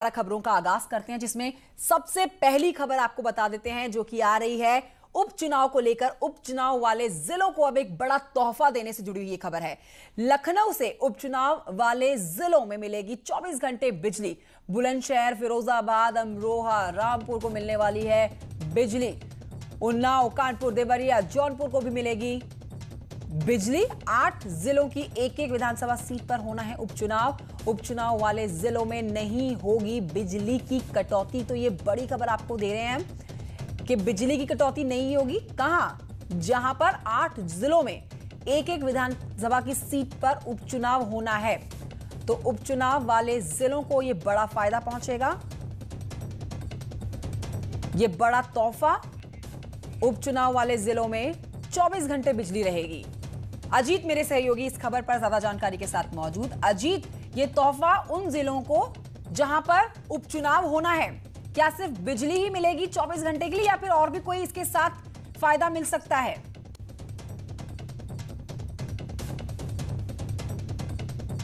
खबरों का आगाज करते हैं, जिसमें सबसे पहली खबर आपको बता देते हैं जो कि आ रही है उपचुनाव को लेकर। उपचुनाव वाले जिलों को अब एक बड़ा तोहफा देने से जुड़ी हुई ये खबर है। लखनऊ से उपचुनाव वाले जिलों में मिलेगी 24 घंटे बिजली। बुलंदशहर, फिरोजाबाद, अमरोहा, रामपुर को मिलने वाली है बिजली। उन्नाव, कानपुर, देवरिया, जौनपुर को भी मिलेगी बिजली। 8 जिलों की एक एक विधानसभा सीट पर होना है उपचुनाव। उपचुनाव वाले जिलों में नहीं होगी बिजली की कटौती। तो ये बड़ी खबर आपको दे रहे हैं कि बिजली की कटौती नहीं होगी। कहां? जहां पर 8 जिलों में एक एक विधानसभा की सीट पर उपचुनाव होना है। तो उपचुनाव वाले जिलों को यह बड़ा फायदा पहुंचेगा, यह बड़ा तोहफा। उपचुनाव वाले जिलों में 24 घंटे बिजली रहेगी। अजीत मेरे सहयोगी इस खबर पर ज्यादा जानकारी के साथ मौजूद। अजीत, ये तोहफा उन जिलों को जहां पर उपचुनाव होना है, क्या सिर्फ बिजली ही मिलेगी 24 घंटे के लिए या फिर और भी कोई इसके साथ फायदा मिल सकता है?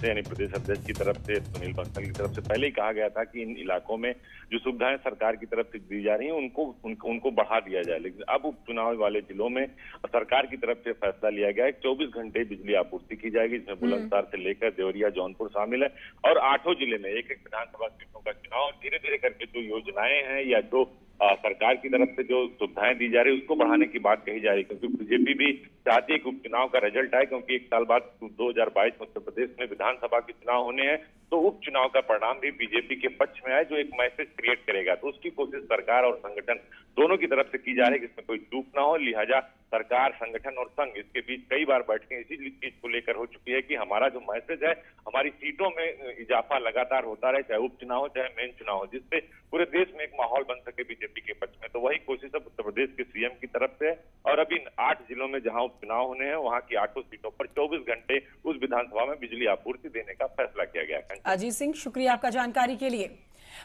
यानी प्रदेश अध्यक्ष की तरफ से, सुनील बंसल की तरफ से पहले ही कहा गया था कि इन इलाकों में जो सुविधाएं सरकार की तरफ से दी जा रही हैं उनको बढ़ा दिया जाए। लेकिन अब उपचुनाव वाले जिलों में सरकार की तरफ से फैसला लिया गया है 24 घंटे बिजली आपूर्ति की जाएगी, जिसमें बुलंदशहर से लेकर देवरिया, जौनपुर शामिल है। और 8 जिले में एक एक विधानसभा सीटों का चुनाव। धीरे धीरे करके जो योजनाएं हैं या जो सरकार की तरफ से जो सुविधाएं दी जा रही है उसको बढ़ाने की बात कही जा रही है, क्योंकि बीजेपी भी चाहती है कि उपचुनाव का रिजल्ट आए, क्योंकि 1 साल बाद 2022 में उत्तर प्रदेश में विधानसभा के चुनाव होने हैं। तो उपचुनाव का परिणाम भी बीजेपी के पक्ष में आए, जो एक मैसेज क्रिएट करेगा। तो उसकी कोशिश सरकार और संगठन दोनों की तरफ से की जा रही है कि इसमें कोई चूक ना हो। लिहाजा सरकार, संगठन और संघ इसके बीच कई बार बैठकें इसी चीज को लेकर हो चुकी है कि हमारा जो मैसेज है, हमारी सीटों में इजाफा लगातार होता रहे, चाहे उपचुनाव हो चाहे मेन चुनाव हो, जिससे पूरे देश में एक माहौल बन सके बीजेपी के पक्ष में। तो वही कोशिश अब उत्तर प्रदेश के सीएम की तरफ से है। और अभी 8 जिलों में जहां उपचुनाव होने हैं वहां की 8 सीटों पर 24 घंटे उस विधानसभा में बिजली आपूर्ति देने का फैसला किया गया है। अजीत सिंह, शुक्रिया आपका जानकारी के लिए।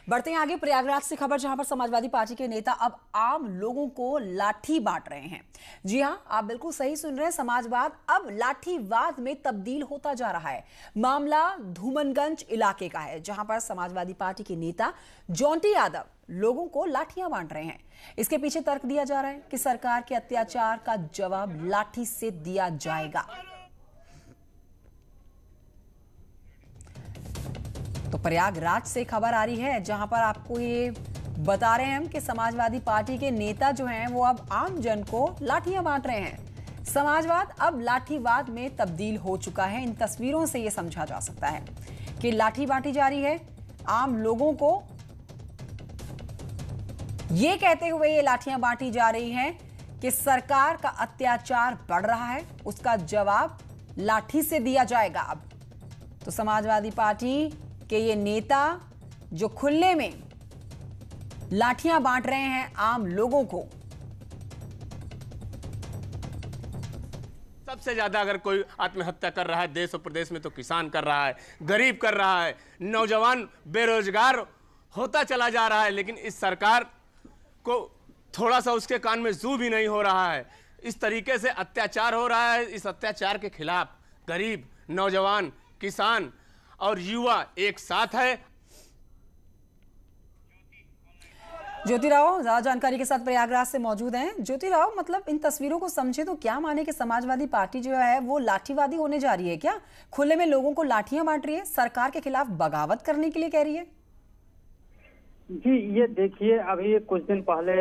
बढ़ते हैं आगे प्रयागराज से खबर, जहां पर समाजवादी पार्टी के नेता अब आम लोगों को लाठी बांट रहे हैं। जी हां, आप बिल्कुल सही सुन रहे हैं, समाजवाद अब लाठीवाद में तब्दील होता जा रहा है। मामला धूमनगंज इलाके का है, जहां पर समाजवादी पार्टी के नेता जोंटी यादव लोगों को लाठियां बांट रहे हैं। इसके पीछे तर्क दिया जा रहा है कि सरकार के अत्याचार का जवाब लाठी से दिया जाएगा। तो प्रयागराज से खबर आ रही है, जहां पर आपको ये बता रहे हैं हम कि समाजवादी पार्टी के नेता जो हैं वो अब आम जन को लाठियां बांट रहे हैं। समाजवाद अब लाठीवाद में तब्दील हो चुका है। इन तस्वीरों से यह समझा जा सकता है कि लाठी बांटी जा रही है आम लोगों को। ये कहते हुए ये लाठियां बांटी जा रही हैं कि सरकार का अत्याचार बढ़ रहा है, उसका जवाब लाठी से दिया जाएगा। अब तो समाजवादी पार्टी कि ये नेता जो खुले में लाठियां बांट रहे हैं आम लोगों को। सबसे ज्यादा अगर कोई आत्महत्या कर रहा है देश और प्रदेश में तो किसान कर रहा है, गरीब कर रहा है, नौजवान बेरोजगार होता चला जा रहा है। लेकिन इस सरकार को थोड़ा सा उसके कान में जू भी नहीं हो रहा है। इस तरीके से अत्याचार हो रहा है। इस अत्याचार के खिलाफ गरीब, नौजवान, किसान और युवा एक साथ है। ज्योतिराव ज्यादा जानकारी के साथ प्रयागराज से मौजूद हैं। ज्योतिराव, मतलब इन तस्वीरों को समझे तो क्या माने कि समाजवादी पार्टी जो है वो लाठीवादी होने जा रही है? क्या खुले में लोगों को लाठियां बांट रही है, सरकार के खिलाफ बगावत करने के लिए कह रही है? जी, ये देखिए, अभी कुछ दिन पहले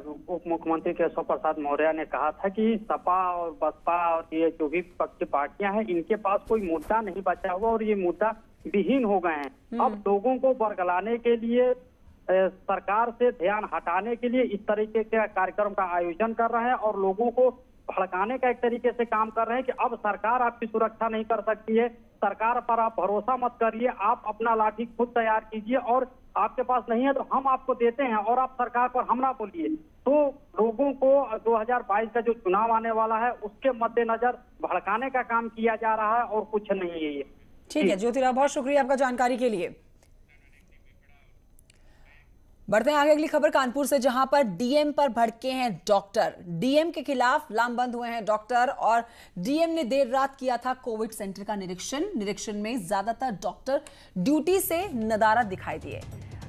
उप मुख्यमंत्री केशव प्रसाद मौर्य ने कहा था कि सपा और बसपा और ये जो भी विपक्षी पार्टियां हैं इनके पास कोई मुद्दा नहीं बचा हुआ और ये मुद्दा विहीन हो गए हैं। अब लोगों को बरगलाने के लिए, सरकार से ध्यान हटाने के लिए इस तरीके के कार्यक्रम का आयोजन कर रहे हैं और लोगों को भड़काने का एक तरीके से काम कर रहे हैं कि अब सरकार आपकी सुरक्षा नहीं कर सकती है, सरकार पर आप भरोसा मत करिए, आप अपना लाठी खुद तैयार कीजिए और आपके पास नहीं है तो हम आपको देते हैं और आप सरकार पर हमला बोलिए। तो लोगों को 2022 का जो चुनाव आने वाला है उसके मद्देनजर भड़काने का काम किया जा रहा है और कुछ नहीं है ये। ठीक है ज्योतिराव, बहुत शुक्रिया आपका जानकारी के लिए। बढ़ते हैं आगे अगली खबर कानपुर से, जहां पर डीएम पर भड़के हैं डॉक्टर। डीएम के खिलाफ लामबंद हुए हैं डॉक्टर और डीएम ने देर रात किया था कोविड सेंटर का निरीक्षण में ज्यादातर डॉक्टर ड्यूटी से नदारद दिखाई दिए।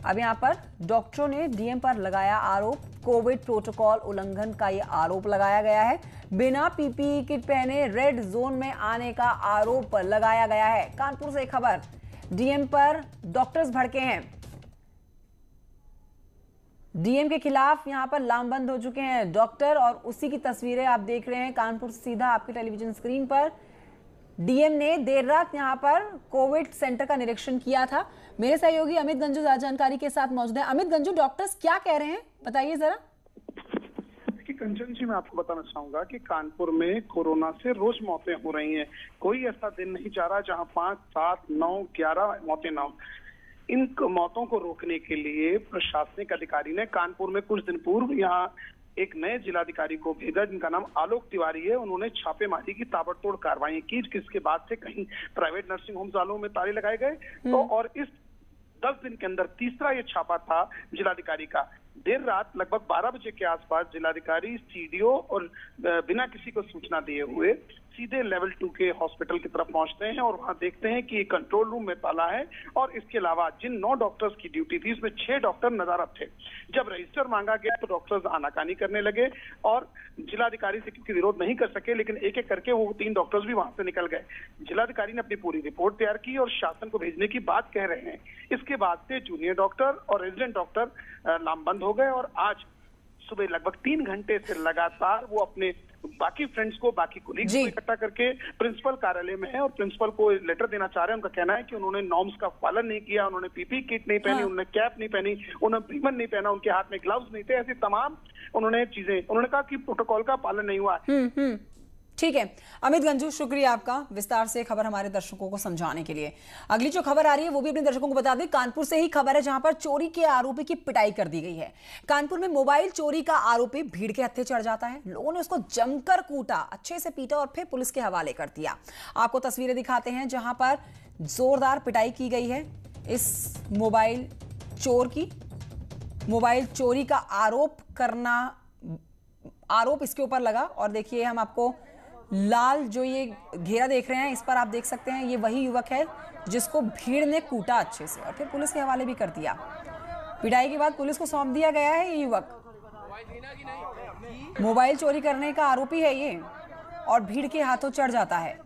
अब यहाँ पर डॉक्टरों ने डीएम पर लगाया आरोप, कोविड प्रोटोकॉल उल्लंघन का ये आरोप लगाया गया है। बिना पीपीई किट पहने रेड जोन में आने का आरोप लगाया गया है। कानपुर से खबर, डीएम पर डॉक्टर्स भड़के हैं। डीएम के खिलाफ यहां पर लामबंद हो चुके हैं डॉक्टर, और उसी की तस्वीरें आप देख रहे हैं कानपुर से सीधा आपके टेलीविजन स्क्रीन पर। डीएम ने देर रात यहां पर कोविड सेंटर का निरीक्षण किया था। मेरे सहयोगी अमित गंजू जानकारी के साथ मौजूद है। अमित गंजू, डॉक्टर्स क्या कह रहे हैं, बताइए जरा। कंचन जी, मैं आपको बताना चाहूंगा कि कानपुर में कोरोना से रोज मौतें हो रही हैं। कोई ऐसा दिन नहीं जा रहा जहां 5, 7, 9, 11 मौतें ना हो। इन मौतों को रोकने के लिए प्रशासनिक अधिकारी ने कानपुर में कुछ दिन पूर्व यहाँ एक नए जिलाधिकारी को भेजा जिनका नाम आलोक तिवारी है। उन्होंने छापेमारी की, ताबड़तोड़ कार्रवाई की, जिसके बाद से कहीं प्राइवेट नर्सिंग होम्स वालों में ताले लगाए गए। तो और इस 10 दिन के अंदर तीसरा ये छापा था जिलाधिकारी का। देर रात लगभग 12 बजे के आसपास जिलाधिकारी सीडीओ और बिना किसी को सूचना दिए हुए सीधे लेवल 2 के हॉस्पिटल की तरफ पहुंचते हैं और वहां देखते हैं कि कंट्रोल रूम में ताला है और इसके अलावा जिन 9 डॉक्टर्स की ड्यूटी थी उसमें 6 डॉक्टर नदारद थे। जब रजिस्टर मांगा गया तो डॉक्टर्स आनाकानी करने लगे और जिलाधिकारी से क्योंकि विरोध नहीं कर सके, लेकिन एक एक करके वो 3 डॉक्टर्स भी वहां से निकल गए। जिलाधिकारी ने अपनी पूरी रिपोर्ट तैयार की और शासन को भेजने की बात कह रहे हैं। इसके बाद से जूनियर डॉक्टर और रेजिडेंट डॉक्टर लामबंद हो गए और आज सुबह लगभग 3 घंटे से लगातार वो अपने बाकी फ्रेंड्स को, बाकी कोलीग्स को इकट्ठा करके प्रिंसिपल कार्यालय में है और प्रिंसिपल को लेटर देना चाह रहे हैं। उनका कहना है कि उन्होंने नॉर्म्स का पालन नहीं किया, उन्होंने पीपी किट नहीं पहनी, उन्होंने कैप नहीं पहनी, उन्होंने प्रीमन नहीं पहना, उनके हाथ में ग्लव्स नहीं थे, ऐसी तमाम उन्होंने चीजें, उन्होंने कहा कि प्रोटोकॉल का पालन नहीं हुआ। ठीक है अमित गंजू, शुक्रिया आपका विस्तार से खबर हमारे दर्शकों को समझाने के लिए। अगली जो खबर आ रही है वो भी अपने दर्शकों को बता दें। कानपुर से ही खबर है जहां पर चोरी के आरोपी की पिटाई कर दी गई है। कानपुर में मोबाइल चोरी का आरोपी भीड़ के हत्थे चढ़ जाता है। लोगों ने उसको जमकर कूटा, अच्छे से पीटा और फिर पुलिस के हवाले कर दिया। आपको तस्वीरें दिखाते हैं जहां पर जोरदार पिटाई की गई है इस मोबाइल चोर की। मोबाइल चोरी का आरोप इसके ऊपर लगा और देखिए हम आपको लाल जो ये घेरा देख रहे हैं इस पर आप देख सकते हैं ये वही युवक है जिसको भीड़ ने कूटा अच्छे से और फिर पुलिस के हवाले भी कर दिया। पिटाई के बाद पुलिस को सौंप दिया गया है। ये युवक मोबाइल चोरी करने का आरोपी है ये और भीड़ के हाथों चढ़ जाता है।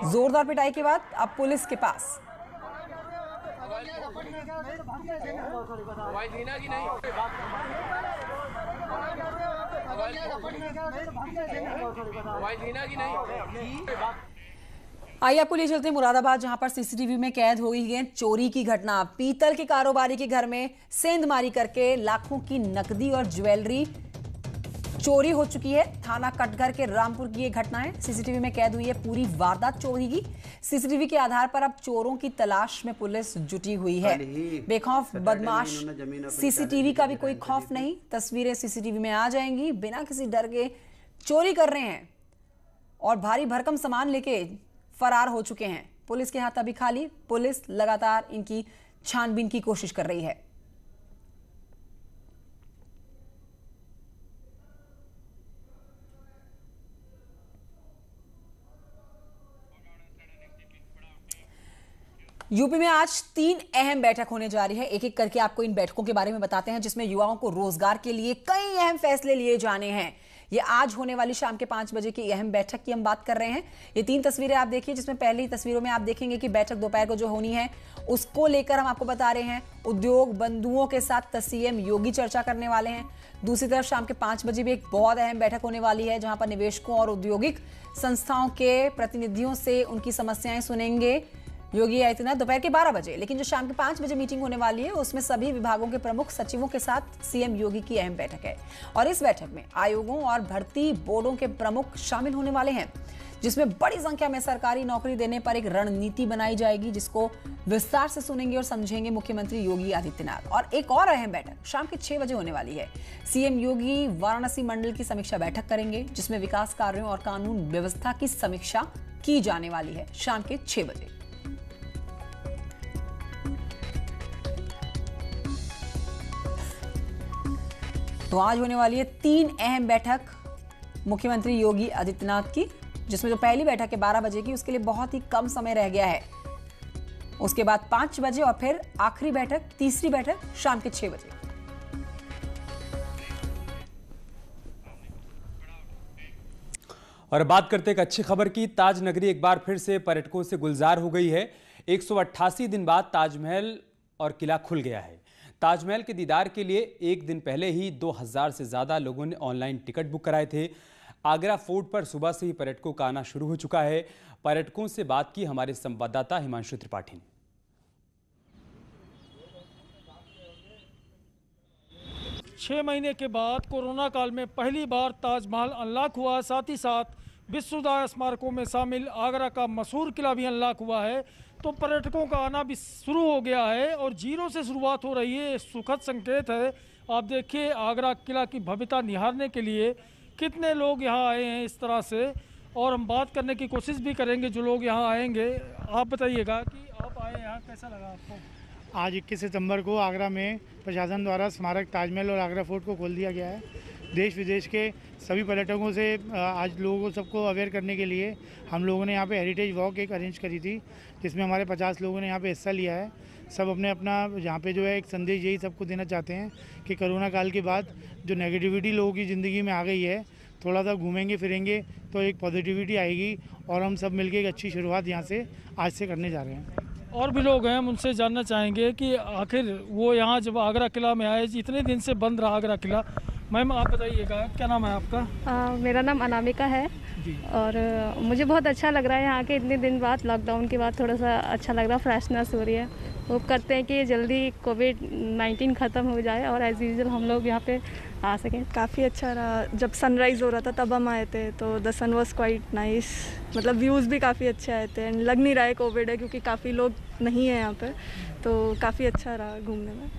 जोरदार पिटाई के बाद अब पुलिस के पास। आइए आपको ले चलते हैं मुरादाबाद जहां पर सीसीटीवी में कैद हो गई है चोरी की घटना। पीतल के कारोबारी के घर में सेंधमारी करके लाखों की नकदी और ज्वेलरी चोरी हो चुकी है। थाना कटघर के रामपुर की ये घटना है। सीसीटीवी में कैद हुई है पूरी वारदात चोरी की। सीसीटीवी के आधार पर अब चोरों की तलाश में पुलिस जुटी हुई है। बेखौफ बदमाश, सीसीटीवी का भी कोई खौफ नहीं। तस्वीरें सीसीटीवी में आ जाएंगी। बिना किसी डर के चोरी कर रहे हैं और भारी भरकम सामान लेके फरार हो चुके हैं। पुलिस के हाथ अभी खाली। पुलिस लगातार इनकी छानबीन की कोशिश कर रही है। यूपी में आज 3 अहम बैठक होने जा रही है। एक एक करके आपको इन बैठकों के बारे में बताते हैं जिसमें युवाओं को रोजगार के लिए कई अहम फैसले लिए जाने हैं। ये आज होने वाली शाम के 5 बजे की अहम बैठक की हम बात कर रहे हैं। ये 3 तस्वीरें आप देखिए जिसमें पहली तस्वीरों में आप देखेंगे कि बैठक दोपहर को जो होनी है उसको लेकर हम आपको बता रहे हैं। उद्योग बंधुओं के साथ सीएम योगी चर्चा करने वाले हैं। दूसरी तरफ शाम के 5 बजे भी एक बहुत अहम बैठक होने वाली है जहां पर निवेशकों और औद्योगिक संस्थाओं के प्रतिनिधियों से उनकी समस्याएं सुनेंगे योगी आदित्यनाथ दोपहर के 12 बजे। लेकिन जो शाम के 5 बजे मीटिंग होने वाली है उसमें सभी विभागों के प्रमुख सचिवों के साथ सीएम योगी की अहम बैठक है और इस बैठक में आयोगों और भर्ती बोर्डों के प्रमुख शामिल होने वाले हैं जिसमें बड़ी संख्या में सरकारी नौकरी देने पर एक रणनीति बनाई जाएगी जिसको विस्तार से सुनेंगे और समझेंगे मुख्यमंत्री योगी आदित्यनाथ। और एक और अहम बैठक शाम के 6 बजे होने वाली है। सीएम योगी वाराणसी मंडल की समीक्षा बैठक करेंगे जिसमें विकास कार्यों और कानून व्यवस्था की समीक्षा की जाने वाली है शाम के 6 बजे। तो आज होने वाली है 3 अहम बैठक मुख्यमंत्री योगी आदित्यनाथ की जिसमें जो पहली बैठक है 12 बजे की उसके लिए बहुत ही कम समय रह गया है। उसके बाद 5 बजे और फिर आखिरी बैठक, तीसरी बैठक शाम के 6 बजे। और बात करते एक अच्छी खबर की। ताज नगरी एक बार फिर से पर्यटकों से गुलजार हो गई है। 188 दिन बाद ताजमहल और किला खुल गया है। ताजमहल के दीदार के लिए एक दिन पहले ही 2000 से ज्यादा लोगों ने ऑनलाइन टिकट बुक कराए थे। आगरा फोर्ट पर सुबह से ही पर्यटकों का आना शुरू हो चुका है। पर्यटकों से बात की हमारे संवाददाता हिमांशु त्रिपाठी ने। 6 महीने के बाद कोरोना काल में पहली बार ताजमहल अनलॉक हुआ। साथ ही साथ विश्वदाय स्मारकों में शामिल आगरा का मशहूर किला भी अनलॉक हुआ है। तो पर्यटकों का आना भी शुरू हो गया है और जीरो से शुरुआत हो रही है। सुखद संकेत है। आप देखिए आगरा किला की भव्यता निहारने के लिए कितने लोग यहाँ आए हैं इस तरह से, और हम बात करने की कोशिश भी करेंगे जो लोग यहाँ आएंगे। आप बताइएगा कि आप आए यहाँ, कैसा लगा आपको? आज 21 सितंबर को आगरा में प्रशासन द्वारा स्मारक ताजमहल और आगरा फोर्ट को खोल दिया गया है। देश विदेश के सभी पर्यटकों से आज लोगों को सबको अवेयर करने के लिए हम लोगों ने यहाँ पे हेरिटेज वॉक एक अरेंज करी थी, जिसमें हमारे 50 लोगों ने यहाँ पे हिस्सा लिया है। सब अपने अपना यहाँ पे जो है एक संदेश यही सबको देना चाहते हैं कि कोरोना काल के बाद जो नेगेटिविटी लोगों की ज़िंदगी में आ गई है, थोड़ा सा घूमेंगे फिरेंगे तो एक पॉजिटिविटी आएगी और हम सब मिलकर एक अच्छी शुरुआत यहाँ से आज से करने जा रहे हैं। और भी लोग हैं, हम उनसे जानना चाहेंगे कि आखिर वो यहाँ जब आगरा किला में आए, इतने दिन से बंद रहा आगरा किला। मैम आप बताइएगा, क्या नाम है आपका? मेरा नाम अनामिका है जी। और मुझे बहुत अच्छा लग रहा है यहाँ के इतने दिन बाद, लॉकडाउन के बाद थोड़ा सा अच्छा लग रहा है, फ्रेशनेस हो रही है। होप करते हैं कि जल्दी कोविड-19 ख़त्म हो जाए और एज यूजुअल हम लोग यहाँ पे आ सकें। काफ़ी अच्छा रहा। जब सनराइज़ हो रहा था तब हम आए थे तो the sun was quite nice. मतलब व्यूज़ भी काफ़ी अच्छे आए थे एंड लग नहीं रहा है कोविड है क्योंकि काफ़ी लोग नहीं है यहाँ पे, तो काफ़ी अच्छा रहा घूमने में।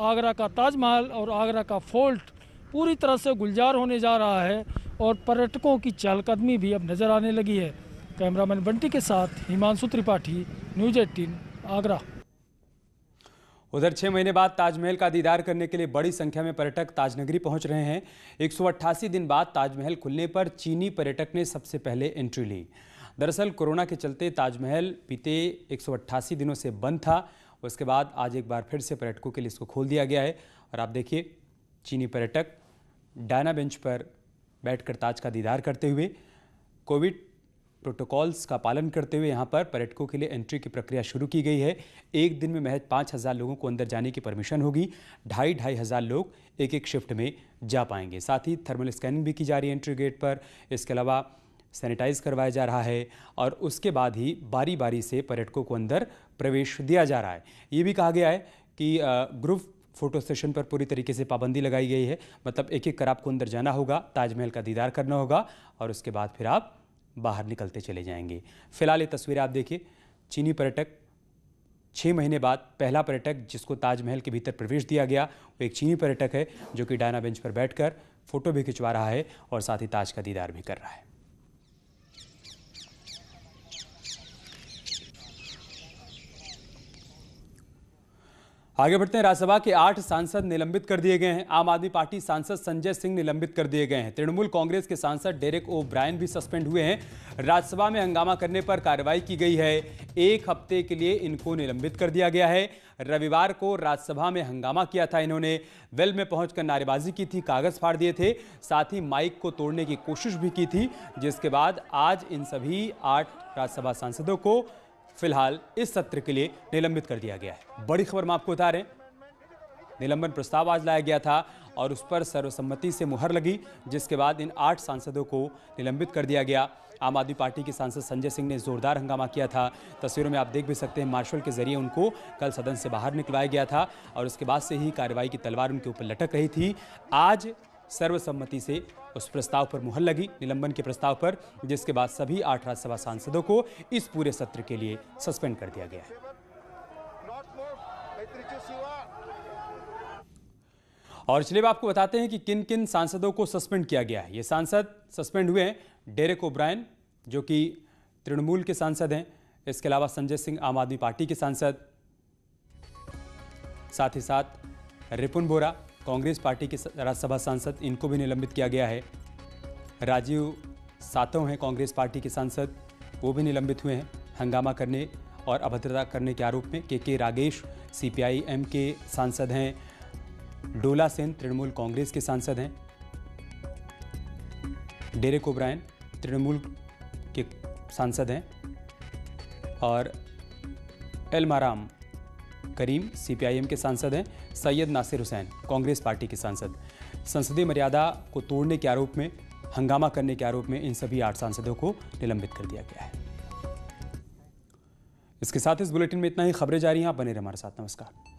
आगरा का ताजमहल और आगरा का फोर्ट पूरी तरह से गुलजार होने जा रहा है और पर्यटकों की चहलकदमी भी अब नज़र आने लगी है। कैमरामैन बंटी के साथ हिमांशु त्रिपाठी, न्यूज़ 18 आगरा। उधर 6 महीने बाद ताजमहल का दीदार करने के लिए बड़ी संख्या में पर्यटक ताजनगरी पहुंच रहे हैं। 188 दिन बाद ताजमहल खुलने पर चीनी पर्यटक ने सबसे पहले एंट्री ली। दरअसल कोरोना के चलते ताजमहल बीते 188 दिनों से बंद था। उसके बाद आज एक बार फिर से पर्यटकों के लिए इसको खोल दिया गया है और आप देखिए चीनी पर्यटक डायना बेंच पर बैठकर ताज का दीदार करते हुए कोविड प्रोटोकॉल्स का पालन करते हुए यहाँ पर पर्यटकों के लिए एंट्री की प्रक्रिया शुरू की गई है। एक दिन में महज 5000 लोगों को अंदर जाने की परमिशन होगी। 2500 लोग एक एक शिफ्ट में जा पाएंगे। साथ ही थर्मल स्कैनिंग भी की जा रही है एंट्री गेट पर। इसके अलावा सैनिटाइज करवाया जा रहा है और उसके बाद ही बारी बारी से पर्यटकों को अंदर प्रवेश दिया जा रहा है। ये भी कहा गया है कि ग्रुप फोटो सेशन पर पूरी तरीके से पाबंदी लगाई गई है। मतलब एक एक कर आपको अंदर जाना होगा, ताजमहल का दीदार करना होगा और उसके बाद फिर आप बाहर निकलते चले जाएंगे। फिलहाल ये तस्वीरें आप देखिए। चीनी पर्यटक 6 महीने बाद पहला पर्यटक जिसको ताजमहल के भीतर प्रवेश दिया गया वो एक चीनी पर्यटक है जो कि डायना बेंच पर बैठकर फोटो भी खिंचवा रहा है और साथ ही ताज का दीदार भी कर रहा है। आगे बढ़ते हैं। राज्यसभा के 8 सांसद निलंबित कर दिए गए हैं। आम आदमी पार्टी सांसद संजय सिंह निलंबित कर दिए गए हैं। तृणमूल कांग्रेस के सांसद डेरेक ओ ब्रायन भी सस्पेंड हुए हैं। राज्यसभा में हंगामा करने पर कार्रवाई की गई है। 1 हफ्ते के लिए इनको निलंबित कर दिया गया है। रविवार को राज्यसभा में हंगामा किया था इन्होंने। वेल में पहुंचकर नारेबाजी की थी, कागज फाड़ दिए थे, साथ ही माइक को तोड़ने की कोशिश भी की थी, जिसके बाद आज इन सभी 8 राज्यसभा सांसदों को फिलहाल इस सत्र के लिए निलंबित कर दिया गया है। बड़ी खबर हम आपको बता रहे हैं। निलंबन प्रस्ताव आज लाया गया था और उस पर सर्वसम्मति से मुहर लगी, जिसके बाद इन 8 सांसदों को निलंबित कर दिया गया। आम आदमी पार्टी के सांसद संजय सिंह ने जोरदार हंगामा किया था। तस्वीरों में आप देख भी सकते हैं, मार्शल के जरिए उनको कल सदन से बाहर निकलवाया गया था और उसके बाद से ही कार्रवाई की तलवार उनके ऊपर लटक रही थी। आज सर्वसम्मति से उस प्रस्ताव पर मुहर लगी, निलंबन के प्रस्ताव पर, जिसके बाद सभी 8 राज्यसभा सांसदों को इस पूरे सत्र के लिए सस्पेंड कर दिया गया है। और चलिए आपको बताते हैं कि किन किन सांसदों को सस्पेंड किया गया है। ये सांसद सस्पेंड हुए हैं डेरेक ओ ब्रायन जो कि तृणमूल के सांसद हैं, इसके अलावा संजय सिंह आम आदमी पार्टी के सांसद, साथ ही साथ रिपुन बोरा कांग्रेस पार्टी के राज्यसभा सांसद, इनको भी निलंबित किया गया है। राजीव सातव हैं कांग्रेस पार्टी के सांसद, वो भी निलंबित हुए हैं हंगामा करने और अभद्रता करने के आरोप में। के रागेश CPI-M के सांसद हैं। डोला सेन तृणमूल कांग्रेस के सांसद हैं। डेरेक ओब्रायन तृणमूल के सांसद हैं और एलमाराम करीम CPI-M के सांसद हैं। सैयद नासिर हुसैन कांग्रेस पार्टी के सांसद। संसदीय मर्यादा को तोड़ने के आरोप में, हंगामा करने के आरोप में इन सभी 8 सांसदों को निलंबित कर दिया गया है। इसके साथ इस बुलेटिन में इतना ही। खबरें जारी हैं, आप बने रहिए हमारे साथ। नमस्कार।